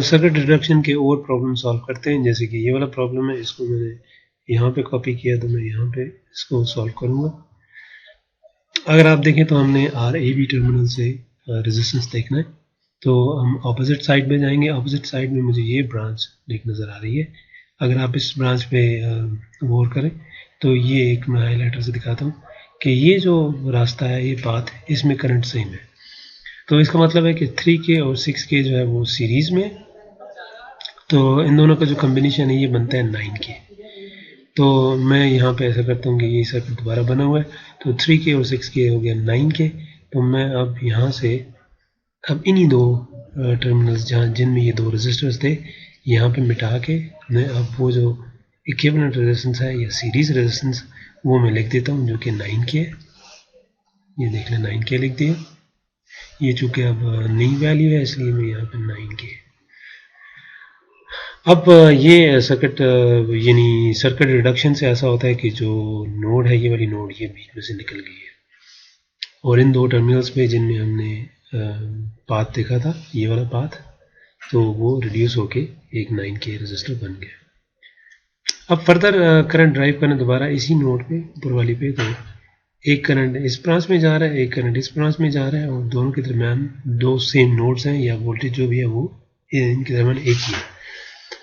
Circuit reduction के और problem solve करते हैं। जैसे कि ये वाला प्रॉब्लम है, इसको मैंने यहाँ पे कॉपी किया तो मैं यहाँ पे इसको सॉल्व करूँगा। अगर आप देखें तो हमने RAB टर्मिनल से रेजिस्टेंस देखना है, तो हम ऑपोजिट साइड में जाएंगे। ऑपोजिट साइड में मुझे ये ब्रांच एक नज़र आ रही है। अगर आप इस ब्रांच पे गौर करें तो ये एक मैं हाईलाइटर से दिखाता हूँ कि ये जो रास्ता है, ये पाथ, इसमें करंट सेम है। तो इसका मतलब है कि 3K और 6K जो है वो सीरीज़ में, तो इन दोनों का जो कम्बिनेशन है ये बनता है 9K। तो मैं यहाँ पे ऐसा करता हूँ कि ये सर्किट दोबारा बना हुआ है, तो 3K और 6K हो गया 9K। तो मैं अब यहाँ से अब इन्हीं दो टर्मिनल्स जहाँ जिनमें ये दो रेजिस्टर्स थे, यहाँ पे मिटा के मैं अब वो जो इक्विवेलेंट रेजिस्टेंस है या सीरीज रेजिस्टेंस वो मैं लिख देता हूँ, जो कि 9K है। ये देख लें 9K लिख दिया। ये चूँकि अब नई वैल्यू है इसलिए मैं यहाँ पे 9K। अब ये सर्किट यानी सर्किट रिडक्शन से ऐसा होता है कि जो नोड है, ये वाली नोड, ये बीच में से निकल गई है, और इन दो टर्मिनल्स पे जिनमें हमने पाथ देखा था, ये वाला पाथ, तो वो रिड्यूस होके एक 9K रेजिस्टर बन गया। अब फर्दर करंट ड्राइव करना दोबारा इसी नोड पे, ऊपर वाली पे, तो एक करंट इस ब्रांच में जा रहा है, एक करंट इस ब्रांच में जा रहा है, और दोनों के दरमियान दो सेम नोड्स हैं या वोल्टेज जो भी है वो इनके दरमियान एक ही है।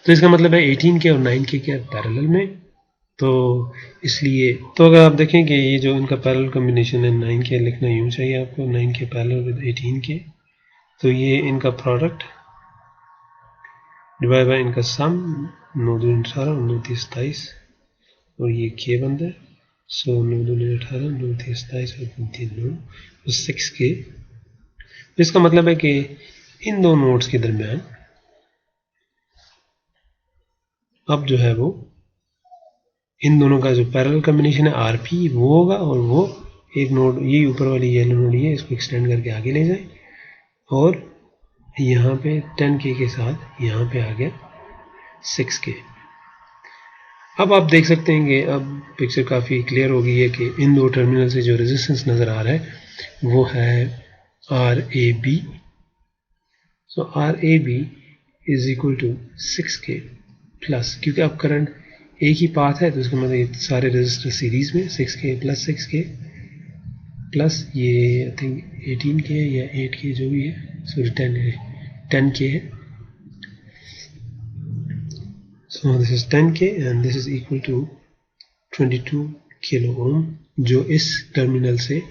तो इसका मतलब है 18K और 9K के पैरेलल में। तो इसलिए तो अगर आप देखें कि ये जो इनका पैरेलल कॉम्बिनेशन है, 9K लिखना यूँ चाहिए आपको, 9K पैरेलल विद 18K। तो ये इनका प्रोडक्ट डिवाइड बाय इनका सम, 9 दूनी 18 और 9 तीस 27, और ये K बनता है। सो 9 दूनी 18, 9 तीस 27 और 3 तीन 9, तो 6K। इसका मतलब है कि इन दो नोड्स के दरमियान अब जो है वो इन दोनों का जो पैरेलल कॉम्बिनेशन है RP वो होगा, और वो एक नोड, ये ऊपर वाली येलो नोड, ये इसको एक्सटेंड करके आगे ले जाए, और यहाँ पे 10K के साथ यहाँ पे आ गया 6K। अब आप देख सकते हैं कि अब पिक्चर काफ़ी क्लियर हो गई है कि इन दो टर्मिनल से जो रेजिस्टेंस नज़र आ रहा है वो है RAB। So RAB is equal to 6K plus, क्योंकि अब करंट एक ही पाथ है तो इसका मतलब ये सारे रजिस्टर सीरीज में 6K प्लस 6K प्लस ये आई थिंक 18K या 8K जो भी है, सॉरी 10K है। So this is 10K and this is equal to 22 kilo ohm, जो इस टर्मिनल से,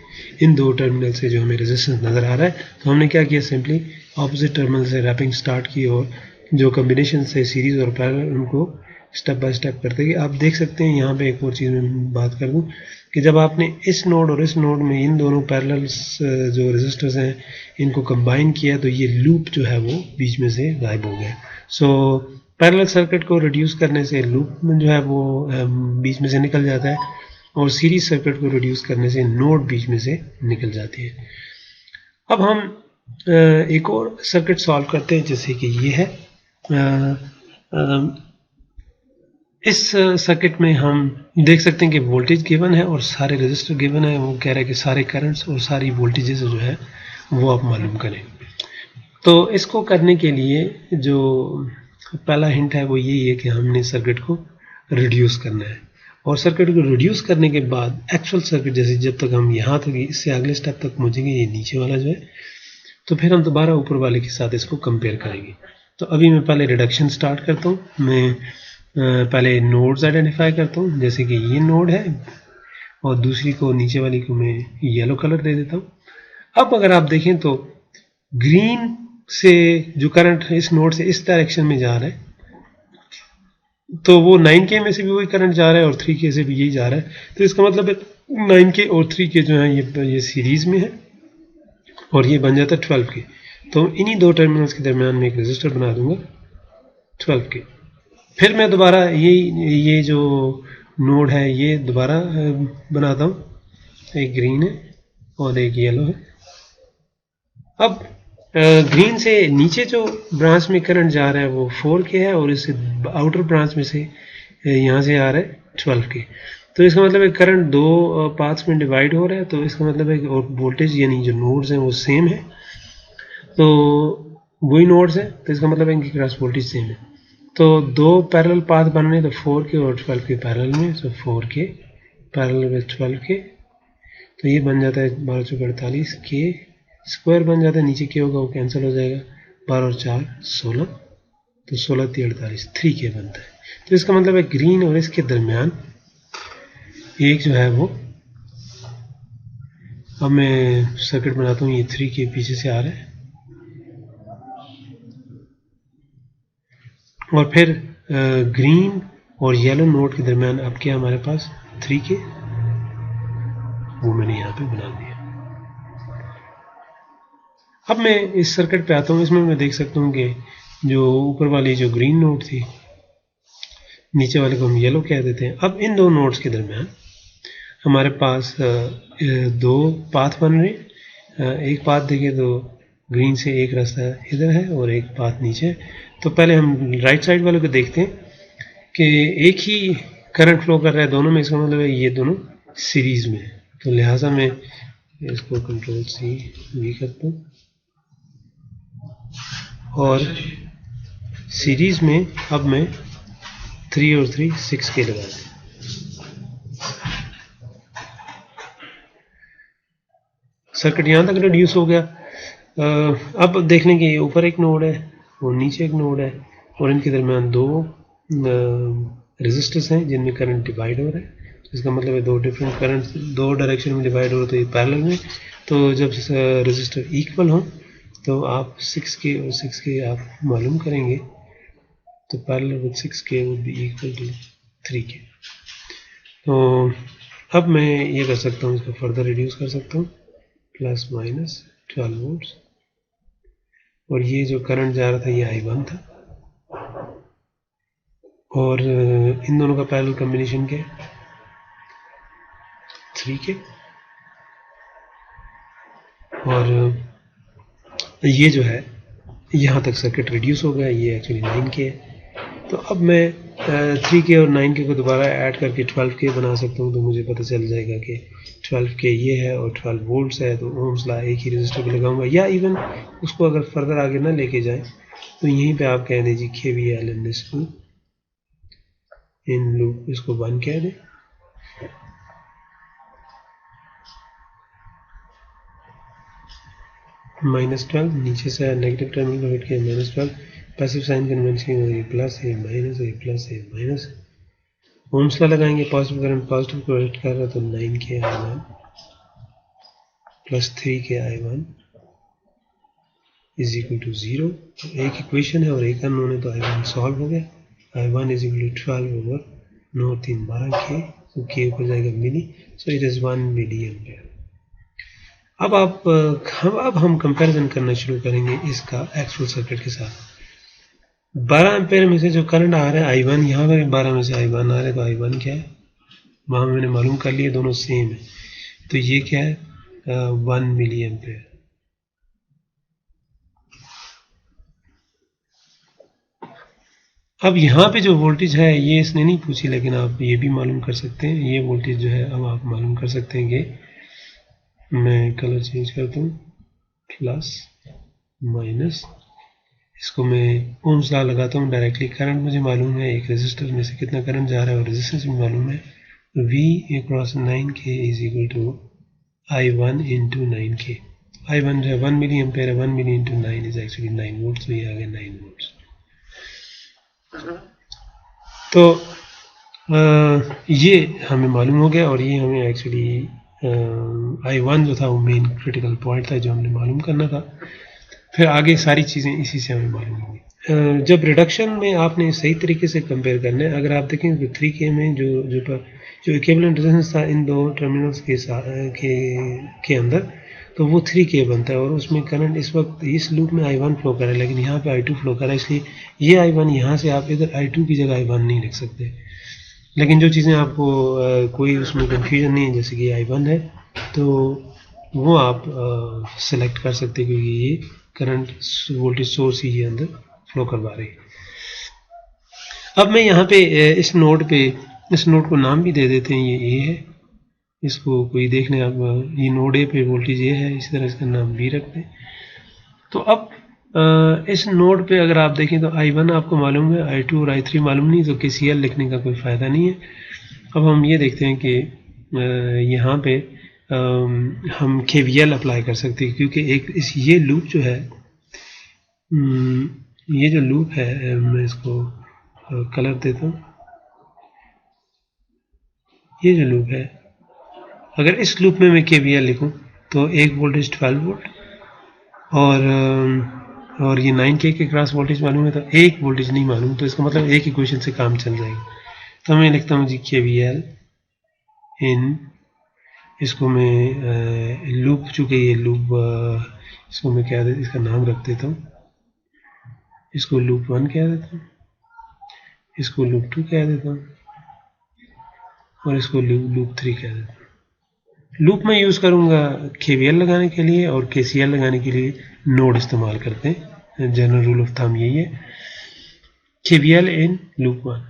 इन दो टर्मिनल से जो हमें रेजिस्टेंस नज़र आ रहा है। तो हमने क्या किया, सिंपली ऑपोजिट टर्मिनल से रैपिंग स्टार्ट की, और जो कॉम्बिनेशन से सीरीज और पैरेलल उनको स्टेप बाय स्टेप करते गए। आप देख सकते हैं यहाँ पे एक और चीज़ मैं बात कर दूँ कि जब आपने इस नोड और इस नोड में इन दोनों पैरेलल जो रेजिस्टर्स हैं इनको कंबाइन किया, तो ये लूप जो है वो बीच में से गायब हो गया। सो पैरेलल सर्किट को रिड्यूस करने से लूप में जो है वो बीच में से निकल जाता है, और सीरीज सर्किट को रिड्यूस करने से नोड बीच में से निकल जाती है। अब हम एक और सर्किट सॉल्व करते हैं, जैसे कि ये है। इस सर्किट में हम देख सकते हैं कि वोल्टेज गिवन है और सारे रेजिस्टर गिवन है। वो कह रहा है कि सारे करंट्स और सारी वोल्टेजेस जो है वो आप मालूम करें। तो इसको करने के लिए जो पहला हिंट है वो यही है कि हमने सर्किट को रिड्यूस करना है, और सर्किट को रिड्यूस करने के बाद एक्चुअल सर्किट, जैसे जब तक हम यहाँ तक, इससे अगले स्टेप तक पहुँचेंगे, ये नीचे वाला जो है, तो फिर हम दोबारा ऊपर वाले के साथ इसको कंपेयर करेंगे। तो अभी मैं पहले रिडक्शन स्टार्ट करता हूँ। मैं पहले नोड्स आइडेंटिफाई करता हूँ, जैसे कि ये नोड है और दूसरी को, नीचे वाली को मैं येलो कलर दे देता हूँ। अब अगर आप देखें तो ग्रीन से जो करंट इस नोड से इस डायरेक्शन में जा रहा है, तो वो 9K में से भी वही करंट जा रहा है और 3K से भी यही जा रहा है। तो इसका मतलब है 9K और 3K जो है ये सीरीज में है, और ये बन जाता है 12K। तो इन्हीं दो टर्मिनल्स के दरमियान में एक रेजिस्टर बना दूंगा 12K। फिर मैं दोबारा ये जो नोड है ये दोबारा बनाता हूँ, एक ग्रीन है और एक येलो है। अब ग्रीन से नीचे जो ब्रांच में करंट जा रहा है वो 4K है, और इससे आउटर ब्रांच में से यहाँ से आ रहा है 12K। तो इसका मतलब है करंट दो पाथ्स में डिवाइड हो रहा है, तो इसका मतलब है, और वोल्टेज यानी जो नोड्स हैं वो सेम है। तो वही नोड्स है, तो इसका मतलब है इनकी क्रॉस वोल्टेज सेम है। तो दो पैरेलल पाथ बनने, तो 4K और 12K पैरेलल में, सो 4K पैरेलल विद 12K, तो ये बन जाता है 12 चौके 48, K स्क्वायर बन जाता है, नीचे K होगा वो कैंसिल हो जाएगा, 12 और 4 16, तो 16 3 48, 3K बनता है। तो इसका मतलब है ग्रीन और इसके दरमियान एक जो है वो, अब मैं सर्किट बनाता हूँ, ये 3K पीछे से आ रहा है, और फिर ग्रीन और येलो नोड के दरमियान अब क्या हमारे पास 3K, वो मैंने यहाँ पे बना दिया। अब मैं इस सर्किट पे आता हूँ, इसमें मैं देख सकता हूँ कि जो ऊपर वाली जो ग्रीन नोड थी, नीचे वाले को हम येलो कह देते हैं। अब इन दो नोड्स के दरमियान हमारे पास दो पाथ बन रहे, एक पाथ देखिए तो ग्रीन से एक रास्ता इधर है और एक पाथ नीचे है। तो पहले हम राइट साइड वाले को देखते हैं कि एक ही करंट फ्लो कर रहा है दोनों में, इसका मतलब है ये दोनों सीरीज में है। तो लिहाजा मैं इसको कंट्रोल C भी करता हूँ और सीरीज में अब मैं 3 और 3 6K लगा दें। सर्किट यहाँ तक रिड्यूस हो गया। अब देख लें कि ऊपर एक नोड है और नीचे एक नोड है और इनके दरमियान दो रेजिस्टर्स हैं जिनमें करंट डिवाइड हो रहा है। इसका मतलब है दो डिफरेंट करंट दो डायरेक्शन में डिवाइड हो रहे, तो ये पैरेलल में। तो जब रेजिस्टर इक्वल हो तो आप 6K और 6K आप मालूम करेंगे, तो parallel with 6K would be equal to 3K। तो अब मैं ये कर सकता हूँ, इसको फर्दर रिड्यूस कर सकता हूँ, प्लस माइनस 12 वोल्ट्स, और ये जो करंट जा रहा था ये I1 था, और इन दोनों का पैरेलल कॉम्बिनेशन क्या है 3K, और ये जो है यहाँ तक सर्किट रिड्यूस हो गया, ये एक्चुअली 9K है। तो अब मैं 3K और 9K को दोबारा ऐड करके 12K बना सकता हूँ, तो मुझे पता चल जाएगा कि 12K ये है और 12 वोल्ट्स है, तो ओम्स लॉ एक ही रजिस्टर पे लगाऊंगा। या इवन उसको अगर फर्दर आगे ना लेके जाए तो यहीं पे आप कह दीजिए KVL in this in loop, इसको 1 कह दें, -12 नीचे से नेगेटिव टर्मिनल को हिट किया -12, पैसिव साइन कन्वेंशन हो ये प्लस है माइनस है प्लस है माइनस, ओम्स लॉ लगाएंगे, पॉजिटिव करंट पॉजिटिव को हिट कर रहा है, तो 9K I1 plus 3K I1 is equal to 0। एक इक्वेशन है और एक अननोन है, तो I1 सॉल्व हो गया। I1 is equal to 12 over 9 3 12K, तो K ऊपर जाएगा milli, so it is 1 milli ampere. अब हम कंपैरिजन करना शुरू करेंगे इसका एक्चुअल सर्किट के साथ। 12 एम्पेयर में से जो करंट आ रहा है I1, यहाँ पर 12 में से I1 आ रहा है, तो I1 क्या है वहाँ मैंने मालूम कर लिया, दोनों सेम है, तो ये क्या है 1 मिली एम्पेयर। अब यहाँ पे जो वोल्टेज है ये इसने नहीं पूछी, लेकिन आप ये भी मालूम कर सकते हैं, ये वोल्टेज जो है अब आप मालूम कर सकते हैं कि मैं कलर चेंज करता हूँ, प्लस माइनस, इसको मैं ओम्स लॉ लगाता हूँ डायरेक्टली। करंट मुझे मालूम है एक रेजिस्टर में से कितना करंट जा रहा है और रेजिस्टेंस भी मालूम है, V across 9K is equal to I1 into 9K। I1 जो है 1 मिली एम्पेयर है, 1 milli into 9 is actually 9 volts, तो ये आ गया 9 वोल्ट्स। तो ये हमें मालूम हो गया, और ये हमें एक्चुअली I1 जो था वो मेन क्रिटिकल पॉइंट था जो हमने मालूम करना था। फिर आगे सारी चीज़ें इसी से हमें मालूम होंगी। जब रिडक्शन में आपने सही तरीके से कंपेयर करना है, अगर आप देखें तो 3K में जो इक्विवेलेंट रेजिस्टेंस था इन दो टर्मिनल्स के अंदर, तो वो 3K बनता है, और उसमें करंट इस वक्त इस लूप में I1 फ्लो कर रहा है, लेकिन यहाँ पे I2 फ्लो कर रहा है, इसलिए ये I1 यहाँ से आप इधर I2 की जगह I1 नहीं लिख सकते। लेकिन जो चीज़ें आपको कोई उसमें कन्फ्यूजन नहीं है, जैसे कि I1 है, तो वो आप सेलेक्ट कर सकते हैं, क्योंकि ये करंट वोल्टेज सोर्स ही अंदर फ्लो करवा रही है। अब मैं यहाँ पे इस नोड को नाम भी दे देते हैं, ये A है, इसको कोई देख लें आप, ये नोड A पे वोल्टेज A है, इसी तरह इसका नाम B रखते हैं। तो अब इस नोड पे अगर आप देखें तो I1 आपको मालूम है, I2 और I3 मालूम नहीं, तो KCL लिखने का कोई फ़ायदा नहीं है। अब हम ये देखते हैं कि यहाँ पे हम KVL अप्लाई कर सकते हैं, क्योंकि ये लूप जो है, ये जो लूप है, मैं इसको कलर देता हूँ। ये जो लूप है, अगर इस लूप में मैं KVL लिखूं तो एक वोल्टेज 12 वोल्ट और ये 9K के क्रॉस वोल्टेज मालूम है, तो एक वोल्टेज नहीं मालूम, तो इसका मतलब एक इक्वेशन से काम चल जाएगा। तो मैं लिखता हूँ जी KVL इन, इसको मैं लूप, चूँकि ये लूप, इसको मैं क्या इसका नाम रख देता हूँ, इसको लूप 1 कह देता हूँ, इसको लूप 2 कह देता हूँ और इसको लूप 3 कह देता हूँ। लूप में यूज़ करूँगा KVL लगाने के लिए, और KCL लगाने के लिए नोड इस्तेमाल करते हैं। जनरल रूल ऑफ थंब यही है, KVL in loop 1।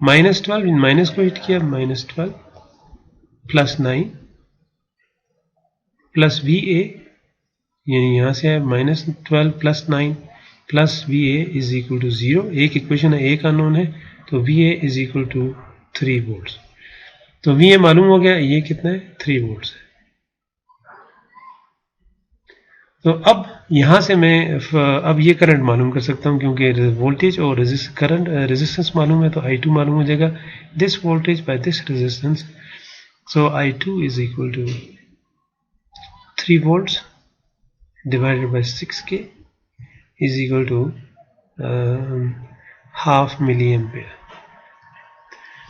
-12, in minus को हिट किया, -12 प्लस 9 प्लस VA, यानी यहाँ से है -12 plus 9 plus VA is equal to 0। एक इक्वेशन है, एक अननोन है, तो VA is equal to 3 volts. तो VA मालूम हो गया, ये कितना है, 3 वोल्ट्स है। तो अब यहाँ से मैं अब ये करंट मालूम कर सकता हूँ, क्योंकि वोल्टेज और करंट रेजिस्टेंस मालूम है, तो I2 मालूम हो जाएगा, this voltage by this resistance. So I2 is equal to 3 volts divided by 6K is equal to half milli ampere.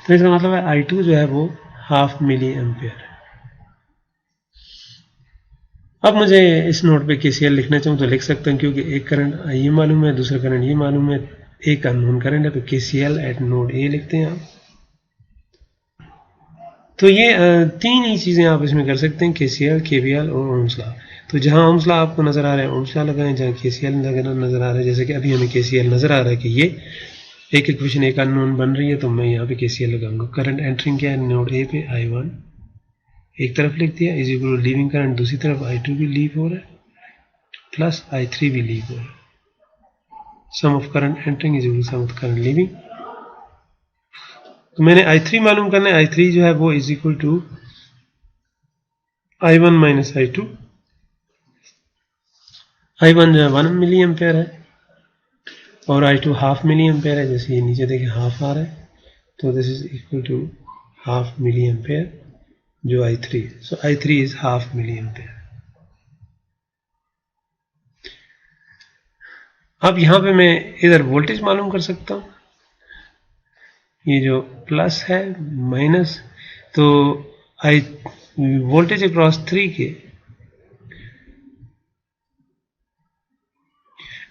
तो इसका मतलब है I2 जो है वो हाफ मिली एम्पेयर है। अब मुझे इस नोड पे KCL लिखना चाहूँ तो लिख सकता हूँ, क्योंकि एक करंट ये मालूम है, दूसरा करंट ये मालूम है, एक अननोन करंट है, तो KCL एट नोड A लिखते हैं आप। तो ये तीन ही चीज़ें आप इसमें कर सकते हैं, KCL, KVL और ओम्स लॉ। तो जहाँ ओम्स लॉ आपको नज़र आ रहा है ओम्स लॉ लगाएं, जहाँ KCL नज़र आ रहा है, जैसे कि अभी हमें KCL नज़र आ रहा है कि ये एक इक्वेशन एक अननोन बन रही है, तो मैं यहाँ पे KCL लगाऊंगा। करंट एंटरिंग क्या है, नोड A पे I1 एक तरफ लिख दिया, is equal to leaving current, दूसरी तरफ I2 भी लीव हो रहा है, प्लस I3 भी लीव हो रहा है। Sum of current entering is equal to sum of current leaving. तो मैंने I3 मालूम करना है, I3 जो है वो is equal to I1 minus I2। I1 जो है 1 मिली एम्पेयर है और I2 हाफ मिली एम्पेयर है, जैसे ये नीचे देखें हाफ आ रहा है, तो this is equal to half milli ampere जो I3 है। So I3 is half milli ampere. अब यहाँ पे मैं इधर वोल्टेज मालूम कर सकता हूँ, ये जो प्लस है माइनस, तो वोल्टेज अक्रॉस 3 के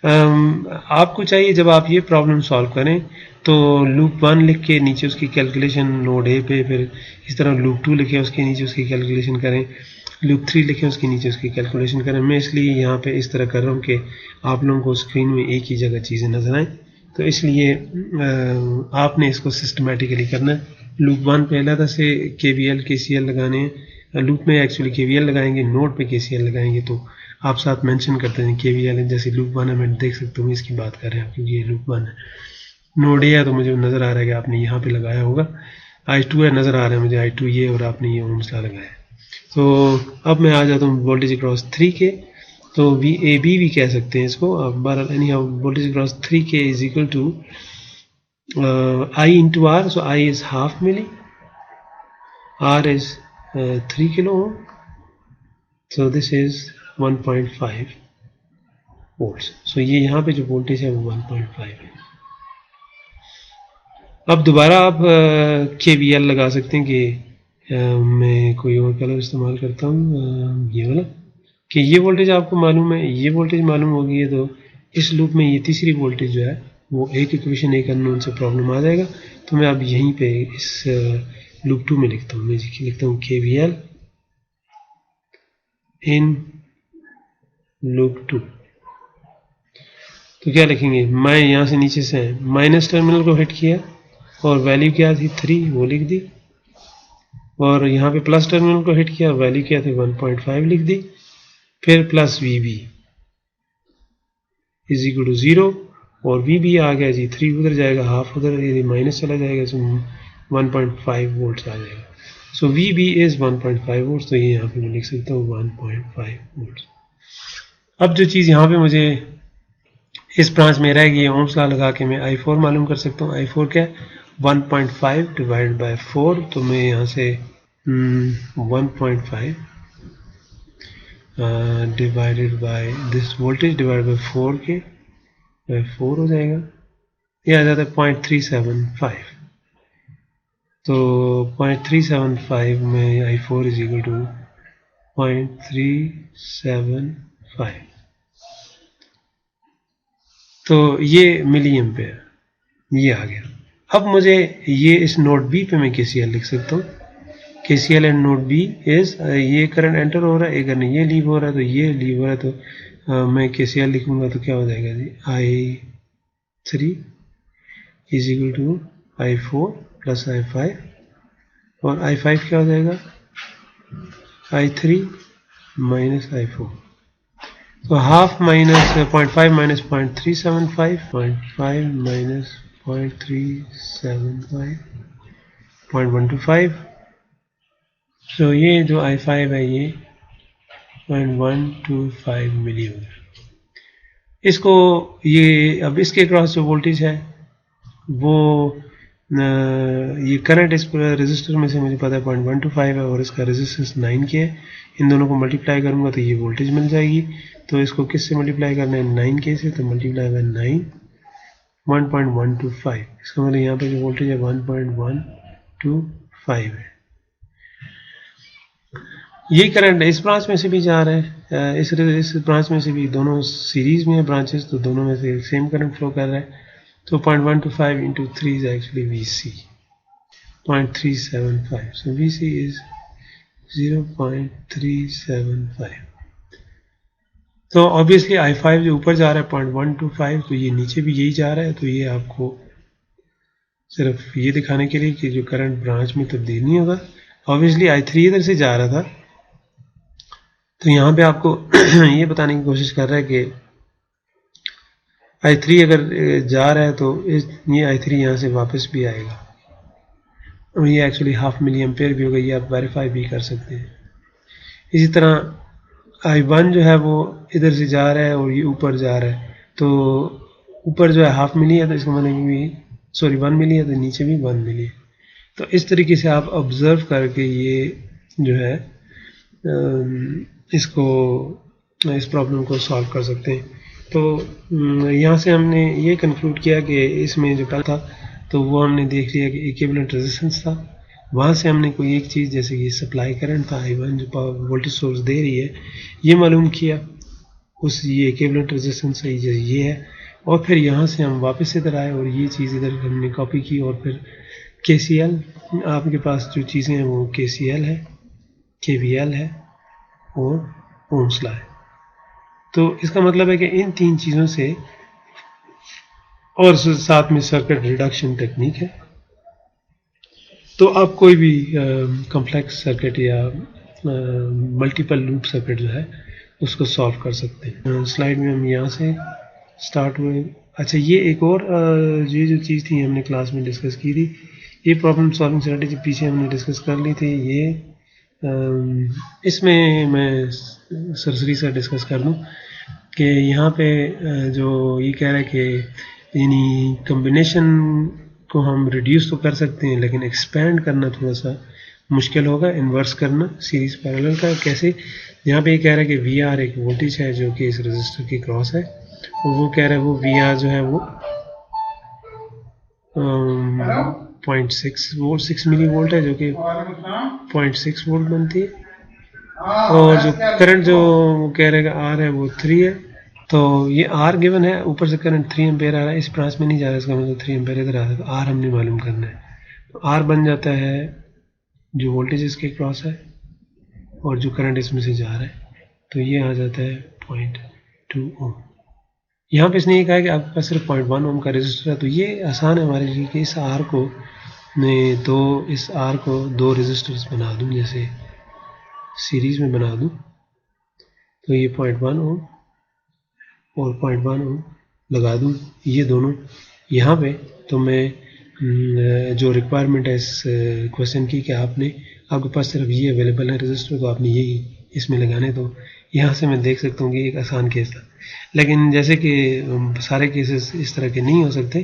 आपको चाहिए जब आप ये प्रॉब्लम सॉल्व करें तो लूप 1 लिख के नीचे उसकी कैलकुलेशन नोड A पे, फिर इस तरह लूप 2 लिखे उसके नीचे उसकी कैलकुलेशन करें, लूप 3 लिखे उसके नीचे उसकी कैलकुलेशन करें। मैं इसलिए यहाँ पे इस तरह कर रहा हूँ कि आप लोगों को स्क्रीन में एक ही जगह चीज़ें नजर आएँ, तो इसलिए आपने इसको सिस्टमेटिकली करना है। लूप 1 पे अलग से KVL KCL लगाने हैं, लूप में एक्चुअली KVL लगाएंगे, नोड पे KCL लगाएंगे, तो आप साथ मेंशन करते हैं KVL, जैसे लूप 1 है, मैं देख सकता हूँ इसकी बात कर रहे हैं क्योंकि ये लूप 1 है। नोड A है तो मुझे नज़र आ रहा है कि आपने यहाँ पे लगाया होगा, I2 है नज़र आ रहा है मुझे I2 ये, और आपने ये ओम्स लॉ लगाया है। तो अब मैं आ जाता हूँ वोल्टेज अक्रॉस 3K, तो VAB भी कह सकते हैं इसको। अब बहरहाल anyhow voltage across 3K is equal to I into R, so I is half milli, R is 3 kilo ohm, so this is 1.5 volts। so ये यहाँ पे जो वोल्टेज है वो 1.5 है। अब दोबारा आप KVL लगा सकते हैं कि मैं कोई और कलर इस्तेमाल करता हूँ, ये वाला, कि ये वोल्टेज आपको मालूम है, ये वोल्टेज मालूम होगी है, तो इस लूप में ये तीसरी वोल्टेज जो है वो एक इक्वेशन एक अननोन से प्रॉब्लम आ जाएगा। तो मैं अब यहीं पे इस लूप 2 में लिखता हूँ, मैं लिखता हूँ KVL इन लूप 2। तो क्या लिखेंगे, मैं यहाँ से नीचे से माइनस टर्मिनल को हिट किया और वैल्यू क्या थी 3, वो लिख दी, और यहाँ पे प्लस टर्मिनल को हिट किया, वैल्यू क्या थी 1.5 लिख दी, फिर plus VB is equal to 0 और VB आ गया जी 3 उधर जाएगा, हाफ उधर यदि माइनस चला जाएगा तो 1.5 वोल्ट आ जाएगा। सो VB इज 1.5 वोल्ट, तो ये यहाँ पे मैं लिख सकता हूँ 1.5 वोल्ट। अब जो चीज़ यहाँ पे मुझे इस ब्रांच में रह गई, ओम्स लॉ लगा के मैं I4 मालूम कर सकता हूँ। I4 क्या है 1.5 डिवाइड बाय 4, तो मैं यहाँ से 1.5 divided by this voltage divide by 4 के बाय 4 हो जाएगा, ये आ जाता है 0.375। तो 0.375 में I4 इज इक्वल टू 0.375, तो ये मिली एम्पेयर ये आ गया। अब मुझे ये इस नोड बी पे मैं KCL लिख सकता हूँ। KCL and node B is, ये करंट एंटर हो रहा है, अगर ये लीव हो रहा है तो ये लीव हो रहा है, तो मैं KCL लिखूंगा तो क्या हो जाएगा जी I3 is equal to I4 plus I5, और I5 क्या हो जाएगा I3 माइनस I4, तो हाफ माइनस 0.5 माइनस 0.375, 0.5 माइनस 0.375, 0.125, तो ये जो I5 है ये 0.125 मिली हो। इसको ये अब इसके क्रॉस जो वोल्टेज है वो ये करंट इस रेजिस्टर में से मुझे पता है 0.125 है और इसका रेजिस्टेंस 9 के है। इन दोनों को मल्टीप्लाई करूंगा तो ये वोल्टेज मिल जाएगी। तो इसको किससे मल्टीप्लाई करना है 9 से, तो मल्टीप्लाई बाय 9 1.125, इसका मतलब यहाँ पे जो वोल्टेज है 1.125 है। यही करंट इस ब्रांच में से भी जा रहा है, इस ब्रांच में से भी, दोनों सीरीज में है ब्रांचेस, तो दोनों में से सेम करंट फ्लो कर रहा है। तो 0.125 into 3 is actually VC 0.375, so VC is 0.375। तो ऑब्वियसली I5 जो ऊपर जा रहा है 0.125, तो ये नीचे भी यही जा रहा है। तो ये आपको सिर्फ ये दिखाने के लिए कि जो करंट ब्रांच में तब्दील नहीं होगा। ऑब्वियसली I3 इधर से जा रहा था, तो यहाँ पे आपको ये बताने की कोशिश कर रहा है कि I3 अगर जा रहा है तो ये I3 यहाँ से वापस भी आएगा, और ये एक्चुअली हाफ मिली एम्पेयर भी होगा, ये आप वेरीफाई भी कर सकते हैं। इसी तरह I1 जो है वो इधर से जा रहा है और ये ऊपर जा रहा है, तो ऊपर जो है हाफ मिली है, तो इसका मतलब भी 1 मिली है, तो नीचे भी 1 मिली है। तो इस तरीके से आप ऑब्जर्व करके ये जो है इसको इस प्रॉब्लम को सॉल्व कर सकते हैं। तो यहाँ से हमने ये कंक्लूड किया कि इसमें जो पहला था तो वो हमने देख लिया कि इक्विवेलेंट रेजिस्टेंस था। वहाँ से हमने कोई एक चीज़ जैसे कि सप्लाई करंट था I1 जो वोल्टेज सोर्स दे रही है ये मालूम किया, उस ये इक्विवेलेंट रेजिस्टेंस ये है, और फिर यहाँ से हम वापस इधर आए और ये चीज़ इधर हमने कॉपी की, और फिर KCL, आपके पास जो चीज़ें हैं वो KCL है, KVL है और ओम्स लॉ है। तो इसका मतलब है कि इन तीन चीज़ों से, और साथ में सर्किट रिडक्शन टेक्निक है, तो आप कोई भी कॉम्प्लेक्स सर्किट या मल्टीपल लूप सर्किट जो है उसको सॉल्व कर सकते हैं। स्लाइड में हम यहाँ से स्टार्ट हुए। अच्छा, ये एक और ये जो चीज़ थी हमने क्लास में डिस्कस की थी, ये प्रॉब्लम सॉल्विंग स्ट्रेटजी पीछे हमने डिस्कस कर ली थी। ये इसमें मैं सरसरी से डिस्कस कर दूँ कि यहाँ पे जो ये कह रहा है कि यानी कम्बिनेशन को हम रिड्यूस तो कर सकते हैं, लेकिन एक्सपेंड करना थोड़ा सा मुश्किल होगा। इन्वर्स करना सीरीज पैरेलल का कैसे, यहाँ पे ये कह रहा है कि VR एक वोल्टेज है जो कि इस रजिस्टर की क्रॉस है, और वो कह रहा है वो VR जो है वो 0.6 वोल्ट 6 मिली वोल्ट है, जो कि 0.6 वोल्ट बनती है, और जो करंट जो वो कह रहे हैं R है वो 3 है। तो ये R गिवन है, ऊपर से करंट 3 एम्पेयर आ रहा है, इस ब्रांच में नहीं जा रहा है, इसका मतलब 3 एम्पेयर इधर आ रहा है, तो R हमने मालूम करना है। तो R बन जाता है जो वोल्टेज इसके क्रॉस है और जो करंट इसमें से जा रहा है, तो ये आ जाता है 0.2 ओम। यहाँ पे इसने ये कहा कि आपके पास सिर्फ 0.1 ओम का रेजिस्टर है, तो ये आसान है हमारे लिए कि इस R को मैं तो इस आर को दो रेजिस्टर्स बना दूं, जैसे सीरीज में बना दूं, तो ये 0.1 ओम और 0.1 ओम लगा दूं ये दोनों यहाँ पे। तो मैं जो रिक्वायरमेंट है इस क्वेश्चन की कि आपके पास सिर्फ ये अवेलेबल है रजिस्टर, तो आपने यही इसमें लगाने। तो यहाँ से मैं देख सकता हूँ कि एक आसान केस था, लेकिन जैसे कि सारे केसेस इस तरह के नहीं हो सकते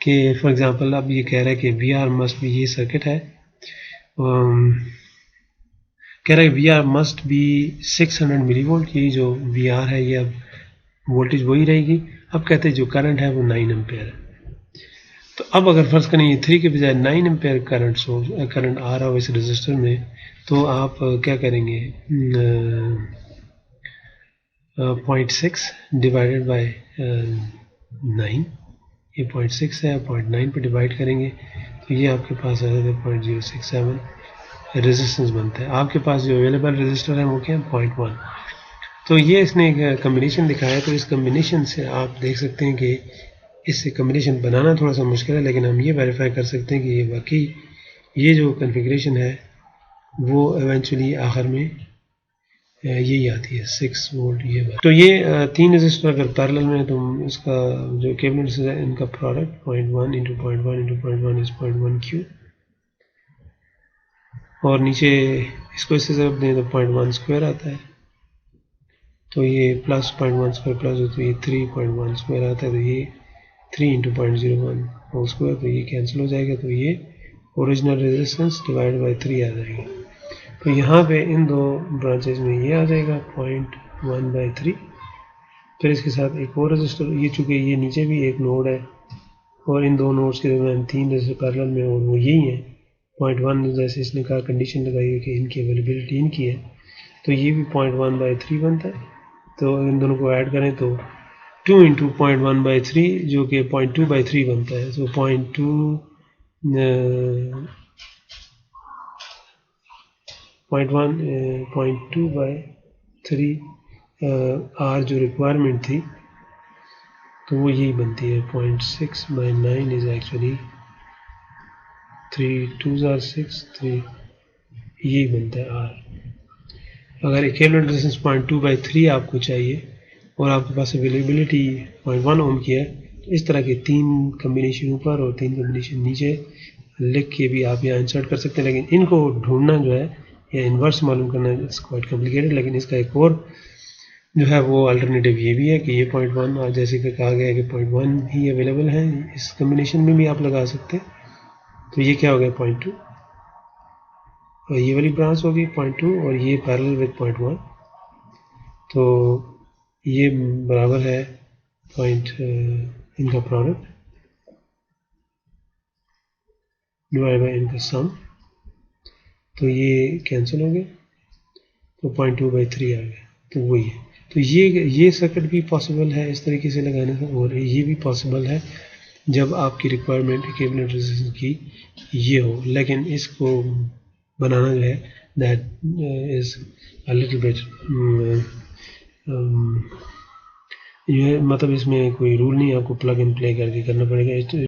कि फॉर एग्जांपल अब ये कह रहा है कि वी आर मस्ट भी, ये सर्किट है, कह रहा है V R must be 600 milli volt, ये जो वी आर है ये अब वोल्टेज वही रहेगी। अब कहते हैं जो करंट है वो 9 एम्पेयर है। तो अब अगर फर्ज करें ये 3 के बजाय 9 एम्पेयर करंट आ रहा हो इस रजिस्टर में, तो आप क्या करेंगे, 0.6 डिवाइडेड बाय 9, ये 0.6 है, 0.9 पे डिवाइड करेंगे तो ये आपके पास आ जाएगा 0.067 रेजिस्टेंस बनता है। आपके पास जो अवेलेबल रजिस्टर है वो क्या है, 0.1। तो ये इसने एक कम्बिनेशन दिखाया, तो इस कम्बिनेशन से आप देख सकते हैं कि इससे कम्बिनेशन बनाना थोड़ा सा मुश्किल है, लेकिन हम ये वेरीफाई कर सकते हैं कि ये वाकई ये जो कॉन्फ़िगरेशन है वो इवेंचुअली आखिर में यही आती है 6 वोल्ट ये बात। तो ये 3 रेजिस्टर अगर पैरेलल में, तो इसका जो केबल्स है इनका product 0.1 into 0.1 into 0.1 is 0.1 Q, और नीचे इसको इससे जब दें तो 0.1 स्क्वायर आता है, तो ये प्लस 0.1 स्क्वायर प्लस हो तो ये 3.1 स्क्वायर आता है, तो ये 3 इंटू 0.01 होल स्क्वायर, तो ये कैंसिल हो जाएगा, तो ये ओरिजिनल रेजिस्टेंस डिवाइड बाई 3 आ जाएगा। तो यहाँ पे इन दो ब्रांचेज में ये आ जाएगा 0.1/3। फिर इसके साथ एक और रजिस्टर, ये चूँकि ये नीचे भी एक नोड है और इन दो नोड्स के दरमियान 3 रजिस्टर पैरेलल में, और वो यही है 0.1, जैसे इसने कहा कंडीशन लगाई है कि इनकी अवेलेबिलिटी इनकी है, तो ये भी 0.1/3 बनता है। तो इन दोनों को ऐड करें तो 2 इंटू 0.1/3 जो कि 0.2/3 बनता है। तो 0.2/3 आर जो रिक्वायरमेंट थी तो वो यही बनती है। 0.6/9 इज एक्चुअली 3 2s are 6, 3 यही बनता है आर। अगर इक्विवेलेंट रेजिस्टेंस 0.2/3 आपको चाहिए और आपके पास अवेलेबिलिटी 0.1 ओम की है, तो इस तरह के 3 कम्बिनेशन ऊपर और 3 कम्बिनेशन नीचे लिख के भी आप यहाँ इंसर्ट कर सकते हैं। लेकिन इनको ढूंढना जो है या इन्वर्स मालूम करना इट्स क्वाइट कॉम्प्लिकेटेड। लेकिन इसका एक और जो है वो अल्टरनेटिव ये भी है कि ये 0.1 जैसे कि कहा गया है कि 0.1 ही अवेलेबल है, इस कम्बिनेशन में भी आप लगा सकते हैं। तो ये क्या हो गया 0.2, और ये वाली ब्रांच होगी 0.2 और ये पैरेलल विद 0.1, तो ये बराबर है इनका प्रोडक्ट डिवाइड बाई इनका सम, तो ये कैंसिल हो गया, तो 0.2/3 आ गया, तो वही है। तो ये सर्किट भी पॉसिबल है इस तरीके से लगाने का, और ये भी पॉसिबल है जब आपकी रिक्वायरमेंट इक्विवेलेंट रेजिस्टेंस की ये हो। लेकिन इसको बनाना जो है that is a little bit ये मतलब इसमें कोई रूल नहीं, आपको प्लग एंड प्ले करके करना पड़ेगा।